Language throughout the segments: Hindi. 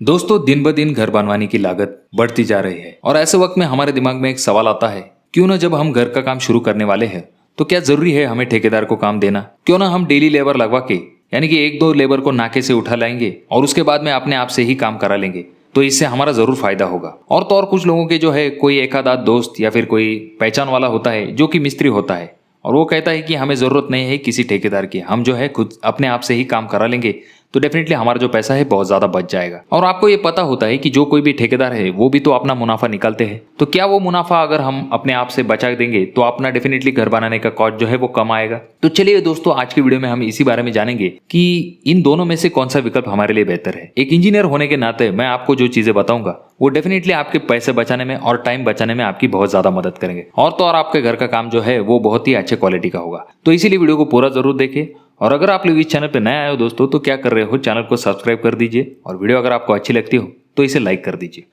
दोस्तों, दिन ब दिन घर बनवाने की लागत बढ़ती जा रही है और ऐसे वक्त में हमारे दिमाग में एक सवाल आता है, क्यों ना जब हम घर का काम शुरू करने वाले हैं तो क्या जरूरी है हमें ठेकेदार को काम देना? क्यों ना हम डेली लेबर लगवा के यानी कि एक दो लेबर को नाके से उठा लाएंगे और उसके बाद में अपने आप से ही काम करा लेंगे, तो इससे हमारा जरूर फायदा होगा। और तो और कुछ लोगों के जो है कोई एक आध दोस्त या फिर कोई पहचान वाला होता है जो कि मिस्त्री होता है और वो कहता है कि हमें जरूरत नहीं है किसी ठेकेदार की, हम जो है खुद अपने आप से ही काम करा लेंगे, तो डेफिनेटली हमारा जो पैसा है बहुत ज्यादा बच जाएगा। और आपको ये पता होता है कि जो कोई भी ठेकेदार है वो भी तो अपना मुनाफा निकालते हैं, तो क्या वो मुनाफा अगर हम अपने आप से बचा देंगे तो अपना डेफिनेटली घर बनाने का कॉस्ट जो है वो कम आएगा। तो चलिए दोस्तों, आज की वीडियो में हम इसी बारे में जानेंगे कि इन दोनों में से कौन सा विकल्प हमारे लिए बेहतर है। एक इंजीनियर होने के नाते मैं आपको जो चीजें बताऊंगा वो डेफिनेटली आपके पैसे बचाने में और टाइम बचाने में आपकी बहुत ज्यादा मदद करेंगे, और तो और आपके घर का काम जो है वो बहुत ही अच्छे क्वालिटी का होगा। तो इसीलिए वीडियो को पूरा जरूर देखें। और अगर आप लोग इस चैनल पर नए आए हो दोस्तों तो क्या कर रहे हो, चैनल को सब्सक्राइब कर दीजिए और वीडियो अगर आपको अच्छी लगती हो तो इसे लाइक कर दीजिए।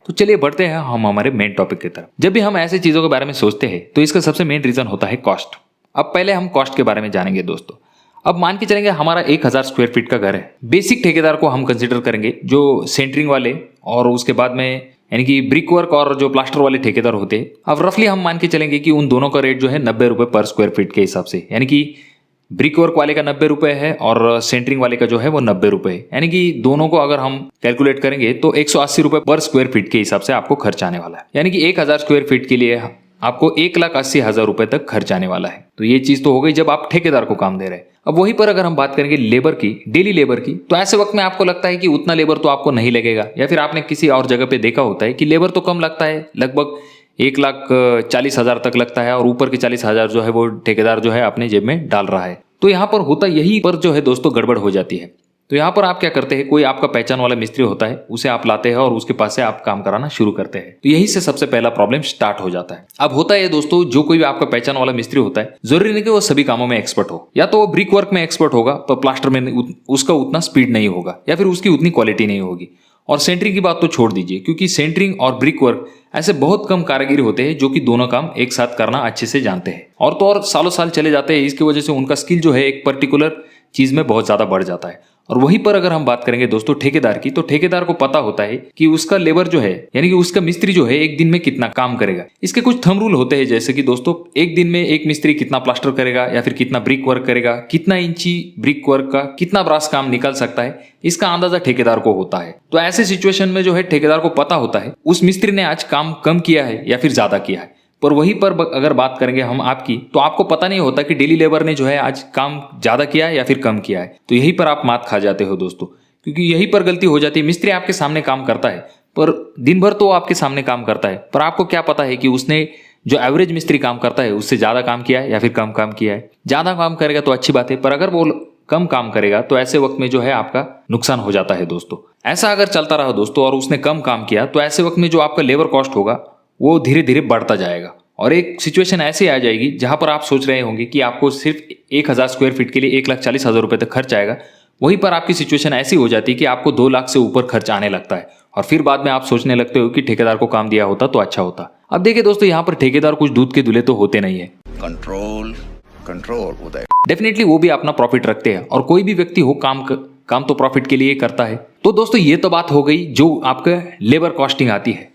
तो चलिए बढ़ते हैं हम हमारे मेन टॉपिक की तरफ। जब भी हम ऐसी चीजों के बारे में सोचते हैं तो इसका सबसे मेन रीजन होता है कॉस्ट। अब पहले हम कॉस्ट के बारे में जानेंगे दोस्तों। अब मान के चलेंगे हमारा 1000 स्क्वायर फीट का घर है। बेसिक ठेकेदार को हम कंसिडर करेंगे जो सेंटरिंग वाले और उसके बाद में यानी कि ब्रिक वर्क और जो प्लास्टर वाले ठेकेदार होते हैं। अब रफली हम मान के चलेंगे कि उन दोनों का रेट जो है 90 रुपए पर स्क्वायर फीट के हिसाब से, यानी कि ब्रिक वर्क वाले का 90 रुपए है और सेंटरिंग वाले का जो है वो 90 रुपए है। यानी कि दोनों को अगर हम कैलकुलेट करेंगे तो 180 रुपए पर स्क्वायर फीट के हिसाब से आपको खर्च आने वाला है। यानी कि 1000 स्क्वायर फीट के लिए आपको 1,80,000 रुपए तक खर्च आने वाला है। तो ये चीज तो हो गई जब आप ठेकेदार को काम दे रहे हैं। अब वहीं पर अगर हम बात करेंगे लेबर की, डेली लेबर की, तो ऐसे वक्त में आपको लगता है कि उतना लेबर तो आपको नहीं लगेगा, या फिर आपने किसी और जगह पे देखा होता है कि लेबर तो कम लगता है, लगभग 1,40,000 तक लगता है और ऊपर के 40,000 जो है वो ठेकेदार जो है अपने जेब में डाल रहा है। तो यहाँ पर होता यही पर जो है दोस्तों गड़बड़ हो जाती है। तो यहाँ पर आप क्या करते हैं, कोई आपका पहचान वाला मिस्त्री होता है उसे आप लाते हैं और उसके पास से आप काम कराना शुरू करते हैं। तो यही से सबसे पहला प्रॉब्लम स्टार्ट हो जाता है। अब होता है दोस्तों, जो कोई भी आपका पहचान वाला मिस्त्री होता है जरूरी नहीं कि वो सभी कामों में एक्सपर्ट हो, या तो वो ब्रिक वर्क में एक्सपर्ट होगा पर प्लास्टर में उसका उतना स्पीड नहीं होगा या फिर उसकी उतनी क्वालिटी नहीं होगी। और सेंटरिंग की बात तो छोड़ दीजिए, क्योंकि सेंटरिंग और ब्रिक वर्क ऐसे बहुत कम कारीगर होते हैं जो कि दोनों काम एक साथ करना अच्छे से जानते हैं, और तो और सालों साल चले जाते हैं। इसकी वजह से उनका स्किल जो है एक पर्टिकुलर चीज में बहुत ज्यादा बढ़ जाता है। और वहीं पर अगर हम बात करेंगे दोस्तों ठेकेदार की, तो ठेकेदार को पता होता है कि उसका लेबर जो है यानी कि उसका मिस्त्री जो है एक दिन में कितना काम करेगा। इसके कुछ थंब रूल होते हैं, जैसे कि दोस्तों एक दिन में एक मिस्त्री कितना प्लास्टर करेगा या फिर कितना ब्रिक वर्क करेगा, कितना इंची ब्रिक वर्क का कितना ब्रास काम निकल सकता है, इसका अंदाजा ठेकेदार को होता है। तो ऐसे सिचुएशन में जो है ठेकेदार को पता होता है उस मिस्त्री ने आज काम कम किया है या फिर ज्यादा किया है। पर वहीं पर अगर बात करेंगे हम आपकी, तो आपको पता नहीं होता कि डेली लेबर ने जो है आज काम ज्यादा किया है या फिर कम किया है। तो यहीं पर आप मात खा जाते हो दोस्तों, क्योंकि यहीं पर गलती हो जाती है। मिस्त्री आपके सामने काम करता है पर दिन भर तो आपके सामने काम करता है, पर आपको क्या पता है कि उसने जो एवरेज मिस्त्री काम करता है उससे ज्यादा काम किया है या फिर कम काम किया है। ज्यादा काम करेगा तो अच्छी बात है, पर अगर वो कम काम करेगा तो ऐसे वक्त में जो है आपका नुकसान हो जाता है दोस्तों। ऐसा अगर चलता रहा दोस्तों और उसने कम काम किया तो ऐसे वक्त में जो आपका लेबर कॉस्ट होगा वो धीरे धीरे बढ़ता जाएगा, और एक सिचुएशन ऐसी आ जाएगी जहां पर आप सोच रहे होंगे कि आपको सिर्फ 1000 स्क्वायर फीट के लिए 1,40,000 रुपए तक खर्च आएगा। वहीं पर आपकी सिचुएशन ऐसी हो जाती है कि आपको 2 लाख से ऊपर खर्च आने लगता है, और फिर बाद में आप सोचने लगते हो कि ठेकेदार को काम दिया होता तो अच्छा होता। अब देखिए दोस्तों, यहाँ पर ठेकेदार कुछ दूध के दूल्हे तो होते नहीं है। कंट्रोल उदय डेफिनेटली वो भी अपना प्रॉफिट रखते हैं, और कोई भी व्यक्ति हो काम तो प्रॉफिट के लिए करता है। तो दोस्तों ये तो बात हो गई जो आपका लेबर कॉस्टिंग आती है।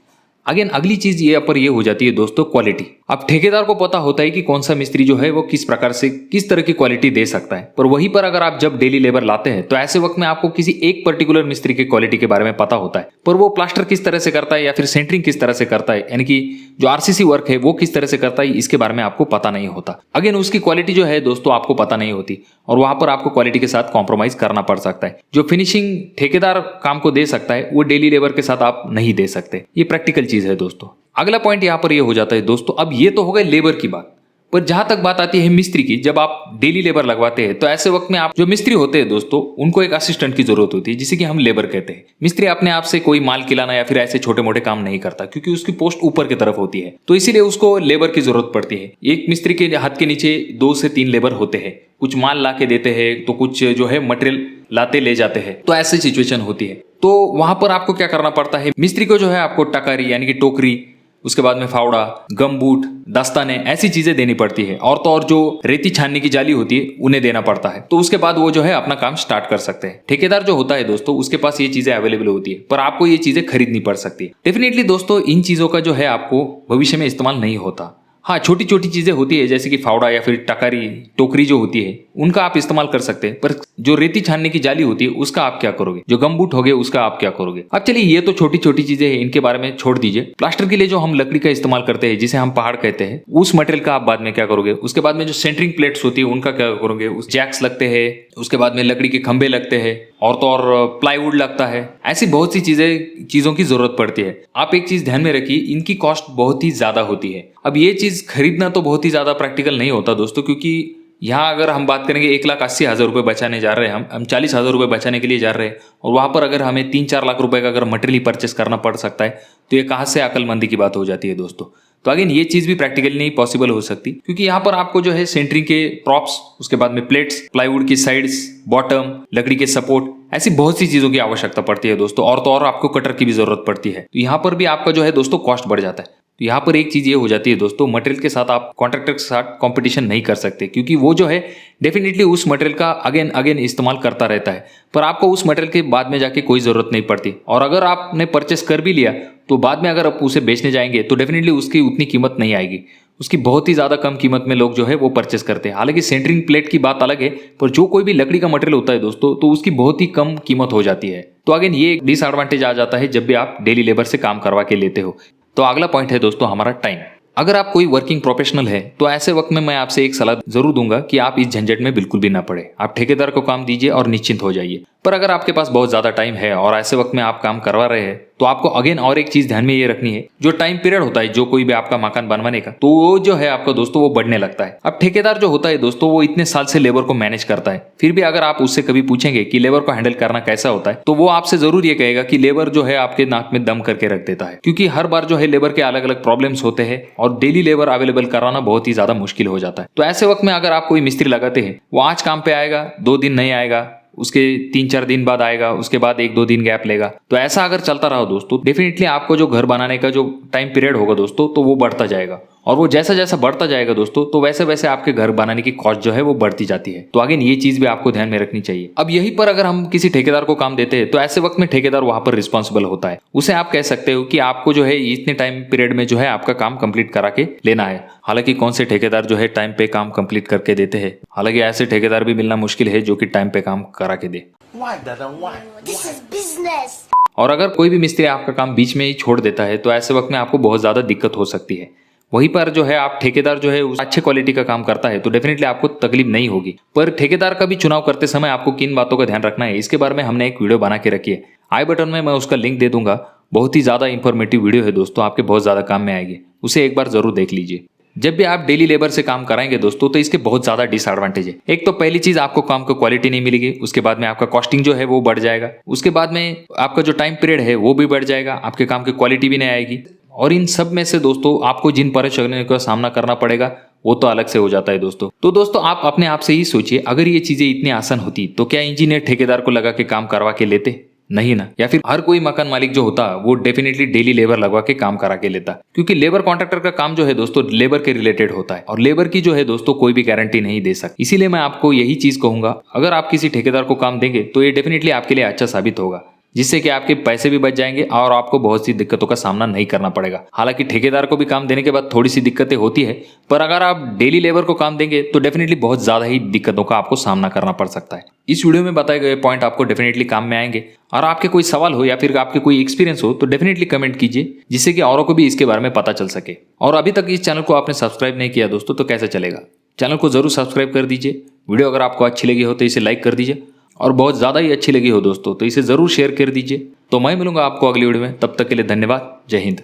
अगेन अगली चीज ये हो जाती है दोस्तों क्वालिटी। अब ठेकेदार को पता होता है कि कौन सा मिस्त्री जो है वो किस प्रकार से किस तरह की क्वालिटी दे सकता है, पर वहीं पर अगर आप जब डेली लेबर लाते हैं तो ऐसे वक्त में आपको किसी एक पर्टिकुलर मिस्त्री की क्वालिटी के बारे में पता होता है, पर वो प्लास्टर किस तरह से करता है या फिर सेंटरिंग किस तरह से करता है, यानी कि जो आरसीसी वर्क है वो किस तरह से करता है, इसके बारे में आपको पता नहीं होता। अगेन उसकी क्वालिटी जो है दोस्तों आपको पता नहीं होती, और वहां पर आपको क्वालिटी के साथ कॉम्प्रोमाइज करना पड़ सकता है। जो फिनिशिंग ठेकेदार काम को दे सकता है वो डेली लेबर के साथ आप नहीं दे सकते। ये प्रैक्टिकल चीज है दोस्तों। अगला पॉइंट यहां पर ये हो जाता है दोस्तों, अब ये तो हो गए लेबर की बात, पर जहां तक बात आती है मिस्त्री की, जब आप डेली लेबर लगवाते हैं तो ऐसे वक्त में आप जो मिस्त्री होते हैं दोस्तों उनको एक असिस्टेंट की जरूरत होती है, जिसे कि हम लेबर कहते हैं। मिस्त्री अपने आप से कोई माल खिलाना या फिर ऐसे छोटे मोटे काम नहीं करता, क्योंकि उसकी पोस्ट ऊपर की तरफ होती है, तो इसीलिए उसको लेबर की जरूरत पड़ती है। एक मिस्त्री के हाथ के नीचे 2 से 3 लेबर होते हैं, कुछ माल ला के देते हैं तो कुछ जो है मटेरियल लाते ले जाते हैं, तो ऐसी सिचुएशन होती है। तो वहां पर आपको क्या करना पड़ता है, मिस्त्री को जो है आपको टकारी यानी कि टोकरी, उसके बाद में फावड़ा, गमबूट, दस्ताने, ऐसी चीजें देनी पड़ती है। और तो और जो रेती छानने की जाली होती है उन्हें देना पड़ता है। तो उसके बाद वो जो है अपना काम स्टार्ट कर सकते हैं। ठेकेदार जो होता है दोस्तों, उसके पास ये चीजें अवेलेबल होती है, पर आपको ये चीजें खरीदनी पड़ सकती है। डेफिनेटली दोस्तों इन चीजों का जो है आपको भविष्य में इस्तेमाल नहीं होता। हाँ, छोटी छोटी चीजें होती है जैसे कि फावड़ा या फिर टकारी, टोकरी जो होती है उनका आप इस्तेमाल कर सकते हैं, पर जो रेती छानने की जाली होती है उसका आप क्या करोगे, जो गमबूट हो गए उसका आप क्या करोगे। अब चलिए ये तो छोटी छोटी चीजें हैं, इनके बारे में छोड़ दीजिए। प्लास्टर के लिए जो हम लकड़ी का इस्तेमाल करते हैं, जिसे हम पहाड़ कहते हैं, उस मटेरियल का आप बाद में क्या करोगे। उसके बाद में जो सेंटरिंग प्लेट्स होती है उनका क्या करोगे, उस जैक्स लगते हैं, उसके बाद में लकड़ी के खंभे लगते हैं, और तो और प्लाईवुड लगता है। ऐसी बहुत सी चीजों की जरूरत पड़ती है। आप एक चीज ध्यान में रखिए, इनकी कॉस्ट बहुत ही ज्यादा होती है। अब ये चीज खरीदना तो बहुत ही ज्यादा प्रैक्टिकल नहीं होता दोस्तों, क्योंकि यहाँ अगर हम बात करेंगे 1,80,000 रुपये बचाने जा रहे हैं, हम 40,000 रुपये बचाने के लिए जा रहे हैं, और वहां पर अगर हमें 3-4 लाख रुपए का अगर मटेरियल परचेस करना पड़ सकता है, तो ये कहाँ से अकलमंदी की बात हो जाती है दोस्तों। तो अगेन ये चीज भी प्रैक्टिकली नहीं पॉसिबल हो सकती, क्योंकि यहाँ पर आपको जो है सेंटरिंग के प्रॉप्स, उसके बाद में प्लेट्स, प्लाईवुड की साइड्स, बॉटम, लकड़ी के सपोर्ट, ऐसी बहुत सी चीजों की आवश्यकता पड़ती है दोस्तों। और तो और आपको कटर की भी जरूरत पड़ती है। तो यहाँ पर भी आपका जो है दोस्तों कॉस्ट बढ़ जाता है। तो यहाँ पर एक चीज ये हो जाती है दोस्तों, मटेरियल के साथ आप कॉन्ट्रैक्टर के साथ कंपटीशन नहीं कर सकते, क्योंकि वो जो है डेफिनेटली उस मटेरियल का अगेन अगेन इस्तेमाल करता रहता है, पर आपको उस मटेरियल के बाद में जाके कोई जरूरत नहीं पड़ती। और अगर आपने परचेस कर भी लिया तो बाद में अगर आप उसे बेचने जाएंगे तो डेफिनेटली उसकी उतनी कीमत नहीं आएगी, उसकी बहुत ही ज्यादा कम कीमत में लोग जो है वो परचेस करते हैं। हालांकि सेंटरिंग प्लेट की बात अलग है, पर जो कोई भी लकड़ी का मटेरियल होता है दोस्तों, तो उसकी बहुत ही कम कीमत हो जाती है। तो अगेन ये एक डिसएडवांटेज आ जाता है जब भी आप डेली लेबर से काम करवा के लेते हो। तो अगला पॉइंट है दोस्तों हमारा टाइम। अगर आप कोई वर्किंग प्रोफेशनल है तो ऐसे वक्त में मैं आपसे एक सलाह जरूर दूंगा कि आप इस झंझट में बिल्कुल भी ना पड़े। आप ठेकेदार को काम दीजिए और निश्चिंत हो जाइए। पर अगर आपके पास बहुत ज्यादा टाइम है और ऐसे वक्त में आप काम करवा रहे हैं, तो आपको अगेन और एक चीज ध्यान में ये रखनी है, जो टाइम पीरियड होता है जो कोई भी आपका मकान बनवाने का, तो वो जो है आपका दोस्तों वो बढ़ने लगता है। अब ठेकेदार जो होता है दोस्तों, वो इतने साल से लेबर को मैनेज करता है, फिर भी अगर आप उससे कभी पूछेंगे कि लेबर को हैंडल करना कैसा होता है, तो वो आपसे जरूर ये कहेगा कि लेबर जो है आपके नाक में दम करके रख देता है, क्योंकि हर बार जो है लेबर के अलग अलग प्रॉब्लम्स होते हैं और डेली लेबर अवेलेबल कराना बहुत ही ज्यादा मुश्किल हो जाता है। तो ऐसे वक्त में अगर आप कोई मिस्त्री लगाते हैं, वो आज काम पे आएगा, 2 दिन नहीं आएगा, उसके 3-4 दिन बाद आएगा, उसके बाद 1-2 दिन गैप लेगा। तो ऐसा अगर चलता रहा दोस्तों, डेफिनेटली आपको जो घर बनाने का जो टाइम पीरियड होगा दोस्तों, तो वो बढ़ता जाएगा। और वो जैसा जैसा बढ़ता जाएगा दोस्तों, तो वैसे वैसे आपके घर बनाने की कॉस्ट जो है वो बढ़ती जाती है। तो अगेन ये चीज भी आपको ध्यान में रखनी चाहिए। अब यहीं पर अगर हम किसी ठेकेदार को काम देते हैं, तो ऐसे वक्त में ठेकेदार वहां पर रिस्पॉन्सिबल होता है। उसे आप कह सकते हो कि आपको जो है इतने टाइम पीरियड में जो है आपका काम कंप्लीट करा के लेना है। हालांकि कौन से ठेकेदार जो है टाइम पे काम कंप्लीट करके देते हैं, हालांकि ऐसे ठेकेदार भी मिलना मुश्किल है जो कि टाइम पे काम करा के दे। This is business. और अगर कोई भी मिस्त्री आपका काम बीच में ही छोड़ देता है, तो ऐसे वक्त में आपको बहुत ज्यादा दिक्कत हो सकती है। वहीं पर जो है आप ठेकेदार जो है उस अच्छे क्वालिटी का काम करता है, तो डेफिनेटली आपको तकलीफ नहीं होगी। पर ठेकेदार का भी चुनाव करते समय आपको किन बातों का ध्यान रखना है, इसके बारे में हमने एक वीडियो बना के रखी है। आई बटन में मैं उसका लिंक दे दूंगा। बहुत ही ज्यादा इंफॉर्मेटिव वीडियो है दोस्तों, आपके बहुत ज्यादा काम में आएगी। उसे एक बार जरूर देख लीजिए। जब भी आप डेली लेबर से काम कराएंगे दोस्तों, तो इसके बहुत ज्यादा डिसएडवांटेज है। एक तो पहली चीज, आपको काम को क्वालिटी नहीं मिलेगी। उसके बाद में आपका कॉस्टिंग जो है वो बढ़ जाएगा। उसके बाद में आपका जो टाइम पीरियड है वो भी बढ़ जाएगा। आपके काम की क्वालिटी भी नहीं आएगी। और इन सब में से दोस्तों आपको जिन परेशानियों का सामना करना पड़ेगा वो तो अलग से हो जाता है दोस्तों। तो दोस्तों आप अपने आप से ही सोचिए, अगर ये चीजें इतनी आसान होती तो क्या इंजीनियर ठेकेदार को लगा के काम करवा के लेते? नहीं ना। या फिर हर कोई मकान मालिक जो होता वो डेफिनेटली डेली लेबर लगवा के काम करा के लेता, क्योंकि लेबर कॉन्ट्रैक्टर का काम जो है दोस्तों लेबर के रिलेटेड होता है, और लेबर की जो है दोस्तों कोई भी गारंटी नहीं दे सकती। इसीलिए मैं आपको यही चीज कहूंगा, अगर आप किसी ठेकेदार को काम देंगे तो ये डेफिनेटली आपके लिए अच्छा साबित होगा, जिससे कि आपके पैसे भी बच जाएंगे और आपको बहुत सी दिक्कतों का सामना नहीं करना पड़ेगा। हालांकि ठेकेदार को भी काम देने के बाद थोड़ी सी दिक्कतें होती है, पर अगर आप डेली लेबर को काम देंगे तो डेफिनेटली बहुत ज्यादा ही दिक्कतों का आपको सामना करना पड़ सकता है। इस वीडियो में बताए गए पॉइंट आपको डेफिनेटली काम में आएंगे। और आपके कोई सवाल हो या फिर आपके कोई एक्सपीरियंस हो तो डेफिनेटली कमेंट कीजिए, जिससे कि औरों को भी इसके बारे में पता चल सके। और अभी तक इस चैनल को आपने सब्सक्राइब नहीं किया दोस्तों, तो कैसे चलेगा? चैनल को जरूर सब्सक्राइब कर दीजिए। वीडियो अगर आपको अच्छी लगी हो तो इसे लाइक कर दीजिए, और बहुत ज्यादा ही अच्छी लगी हो दोस्तों तो इसे जरूर शेयर कर दीजिए। तो मैं मिलूंगा आपको अगली वीडियो में, तब तक के लिए धन्यवाद। जय हिंद।